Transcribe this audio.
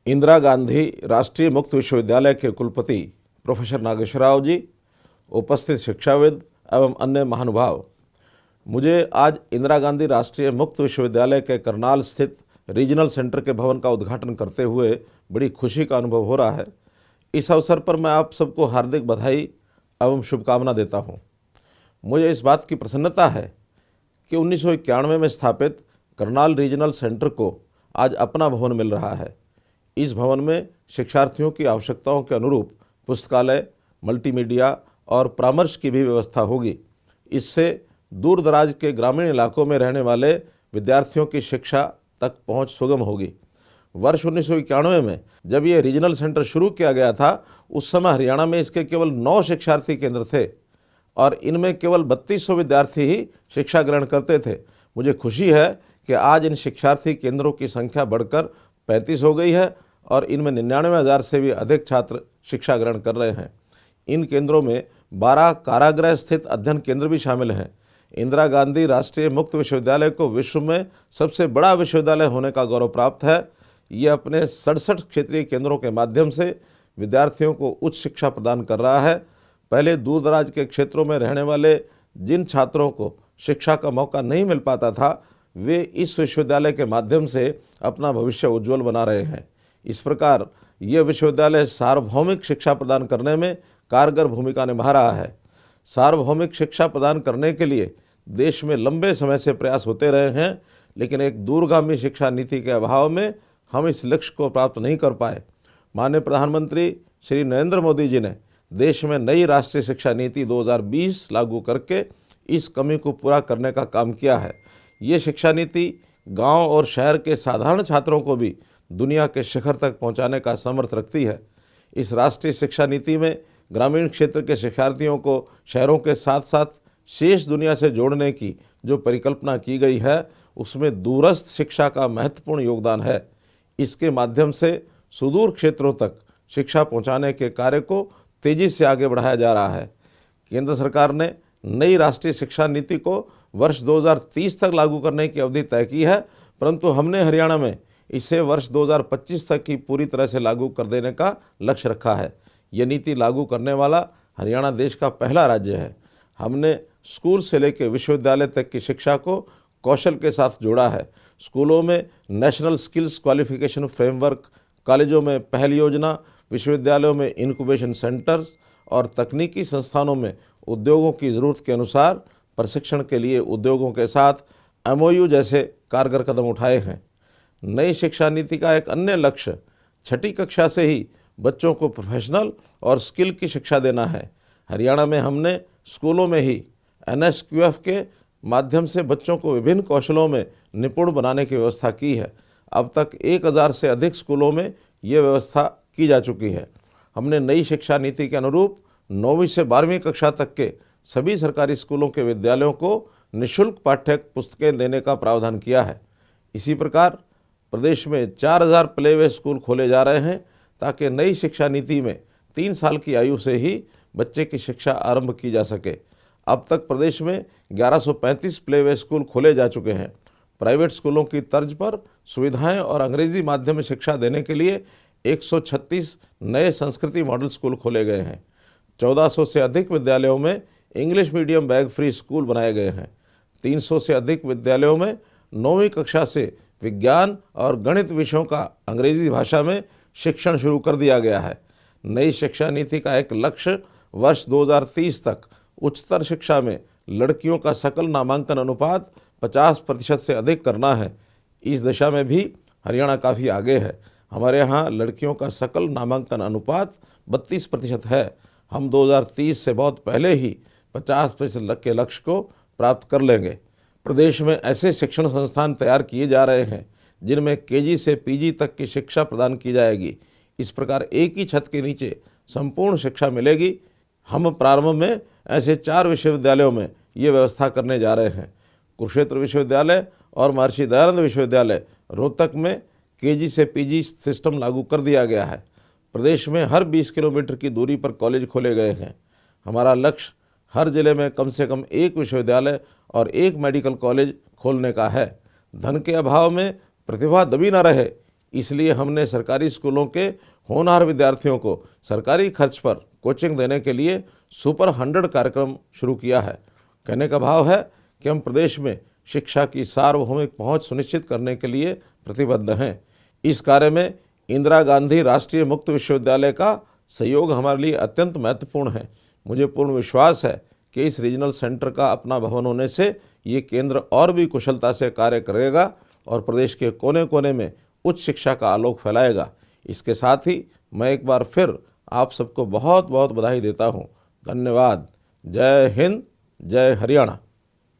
इंदिरा गांधी राष्ट्रीय मुक्त विश्वविद्यालय के कुलपति प्रोफेसर नागेश्वर राव जी, उपस्थित शिक्षाविद एवं अन्य महानुभाव, मुझे आज इंदिरा गांधी राष्ट्रीय मुक्त विश्वविद्यालय के करनाल स्थित रीजनल सेंटर के भवन का उद्घाटन करते हुए बड़ी खुशी का अनुभव हो रहा है। इस अवसर पर मैं आप सबको हार्दिक बधाई एवं शुभकामना देता हूँ। मुझे इस बात की प्रसन्नता है कि 1991 में स्थापित करनाल रीजनल सेंटर को आज अपना भवन मिल रहा है। इस भवन में शिक्षार्थियों की आवश्यकताओं के अनुरूप पुस्तकालय, मल्टीमीडिया और परामर्श की भी व्यवस्था होगी। इससे दूर दराज के ग्रामीण इलाकों में रहने वाले विद्यार्थियों की शिक्षा तक पहुंच सुगम होगी। वर्ष 1991 में जब ये रीजनल सेंटर शुरू किया गया था, उस समय हरियाणा में इसके केवल 9 शिक्षार्थी केंद्र थे और इनमें केवल 3200 विद्यार्थी ही शिक्षा ग्रहण करते थे। मुझे खुशी है कि आज इन शिक्षार्थी केंद्रों की संख्या बढ़कर 35 हो गई है और इनमें 99,000 से भी अधिक छात्र शिक्षा ग्रहण कर रहे हैं। इन केंद्रों में 12 कारागृह स्थित अध्ययन केंद्र भी शामिल हैं। इंदिरा गांधी राष्ट्रीय मुक्त विश्वविद्यालय को विश्व में सबसे बड़ा विश्वविद्यालय होने का गौरव प्राप्त है। ये अपने 67 क्षेत्रीय केंद्रों के माध्यम से विद्यार्थियों को उच्च शिक्षा प्रदान कर रहा है। पहले दूर दराज के क्षेत्रों में रहने वाले जिन छात्रों को शिक्षा का मौका नहीं मिल पाता था, वे इस विश्वविद्यालय के माध्यम से अपना भविष्य उज्ज्वल बना रहे हैं। इस प्रकार यह विश्वविद्यालय सार्वभौमिक शिक्षा प्रदान करने में कारगर भूमिका निभा रहा है। सार्वभौमिक शिक्षा प्रदान करने के लिए देश में लंबे समय से प्रयास होते रहे हैं, लेकिन एक दूरगामी शिक्षा नीति के अभाव में हम इस लक्ष्य को प्राप्त नहीं कर पाए। माननीय प्रधानमंत्री श्री नरेंद्र मोदी जी ने देश में नई राष्ट्रीय शिक्षा नीति 2020 लागू करके इस कमी को पूरा करने का काम किया है। ये शिक्षा नीति गांव और शहर के साधारण छात्रों को भी दुनिया के शिखर तक पहुंचाने का समर्थ रखती है। इस राष्ट्रीय शिक्षा नीति में ग्रामीण क्षेत्र के शिक्षार्थियों को शहरों के साथ साथ शेष दुनिया से जोड़ने की जो परिकल्पना की गई है, उसमें दूरस्थ शिक्षा का महत्वपूर्ण योगदान है। इसके माध्यम से सुदूर क्षेत्रों तक शिक्षा पहुंचाने के कार्य को तेजी से आगे बढ़ाया जा रहा है। केंद्र सरकार ने नई राष्ट्रीय शिक्षा नीति को वर्ष 2030 तक लागू करने की अवधि तय की है, परंतु हमने हरियाणा में इसे वर्ष 2025 तक की पूरी तरह से लागू कर देने का लक्ष्य रखा है। यह नीति लागू करने वाला हरियाणा देश का पहला राज्य है। हमने स्कूल से लेकर विश्वविद्यालय तक की शिक्षा को कौशल के साथ जोड़ा है। स्कूलों में नेशनल स्किल्स क्वालिफिकेशन फ्रेमवर्क, कॉलेजों में पहल योजना, विश्वविद्यालयों में इंक्यूबेशन सेंटर्स और तकनीकी संस्थानों में उद्योगों की ज़रूरत के अनुसार प्रशिक्षण के लिए उद्योगों के साथ MOU जैसे कारगर कदम उठाए हैं। नई शिक्षा नीति का एक अन्य लक्ष्य 6ठी कक्षा से ही बच्चों को प्रोफेशनल और स्किल की शिक्षा देना है। हरियाणा में हमने स्कूलों में ही NSQF के माध्यम से बच्चों को विभिन्न कौशलों में निपुण बनाने की व्यवस्था की है। अब तक 1000 से अधिक स्कूलों में ये व्यवस्था की जा चुकी है। हमने नई शिक्षा नीति के अनुरूप 9वीं से 12वीं कक्षा तक के सभी सरकारी स्कूलों के विद्यालयों को निःशुल्क पाठ्य पुस्तकें देने का प्रावधान किया है। इसी प्रकार प्रदेश में 4000 प्लेवे स्कूल खोले जा रहे हैं, ताकि नई शिक्षा नीति में 3 साल की आयु से ही बच्चे की शिक्षा आरंभ की जा सके। अब तक प्रदेश में 1135 प्लेवे स्कूल खोले जा चुके हैं। प्राइवेट स्कूलों की तर्ज पर सुविधाएं और अंग्रेजी माध्यम में शिक्षा देने के लिए 136 नए संस्कृति मॉडल स्कूल खोले गए हैं। 1400 से अधिक विद्यालयों में English medium bag free school बनाए गए हैं। 300 से अधिक विद्यालयों में 9वीं कक्षा से विज्ञान और गणित विषयों का अंग्रेजी भाषा में शिक्षण शुरू कर दिया गया है। नई शिक्षा नीति का एक लक्ष्य वर्ष 2030 तक उच्चतर शिक्षा में लड़कियों का सकल नामांकन अनुपात 50% से अधिक करना है। इस दिशा में भी हरियाणा काफ़ी आगे है। हमारे यहाँ लड़कियों का सकल नामांकन अनुपात 32% है। हम 2030 से बहुत पहले ही 50% के लक्ष्य को प्राप्त कर लेंगे। प्रदेश में ऐसे शिक्षण संस्थान तैयार किए जा रहे हैं जिनमें KG से PG तक की शिक्षा प्रदान की जाएगी। इस प्रकार एक ही छत के नीचे संपूर्ण शिक्षा मिलेगी। हम प्रारंभ में ऐसे 4 विश्वविद्यालयों में ये व्यवस्था करने जा रहे हैं। कुरुक्षेत्र विश्वविद्यालय और महर्षि दयानंद विश्वविद्यालय रोहतक में KG से PG सिस्टम लागू कर दिया गया है। प्रदेश में हर 20 किलोमीटर की दूरी पर कॉलेज खोले गए हैं। हमारा लक्ष्य हर जिले में कम से कम एक विश्वविद्यालय और एक मेडिकल कॉलेज खोलने का है। धन के अभाव में प्रतिभा दबी न रहे, इसलिए हमने सरकारी स्कूलों के होनहार विद्यार्थियों को सरकारी खर्च पर कोचिंग देने के लिए सुपर 100 कार्यक्रम शुरू किया है। कहने का भाव है कि हम प्रदेश में शिक्षा की सार्वभौमिक पहुंच सुनिश्चित करने के लिए प्रतिबद्ध हैं। इस कार्य में इंदिरा गांधी राष्ट्रीय मुक्त विश्वविद्यालय का सहयोग हमारे लिए अत्यंत महत्वपूर्ण है। मुझे पूर्ण विश्वास है कि इस रीजनल सेंटर का अपना भवन होने से ये केंद्र और भी कुशलता से कार्य करेगा और प्रदेश के कोने कोने में उच्च शिक्षा का आलोक फैलाएगा। इसके साथ ही मैं एक बार फिर आप सबको बहुत बहुत बधाई देता हूँ। धन्यवाद। जय हिंद, जय हरियाणा।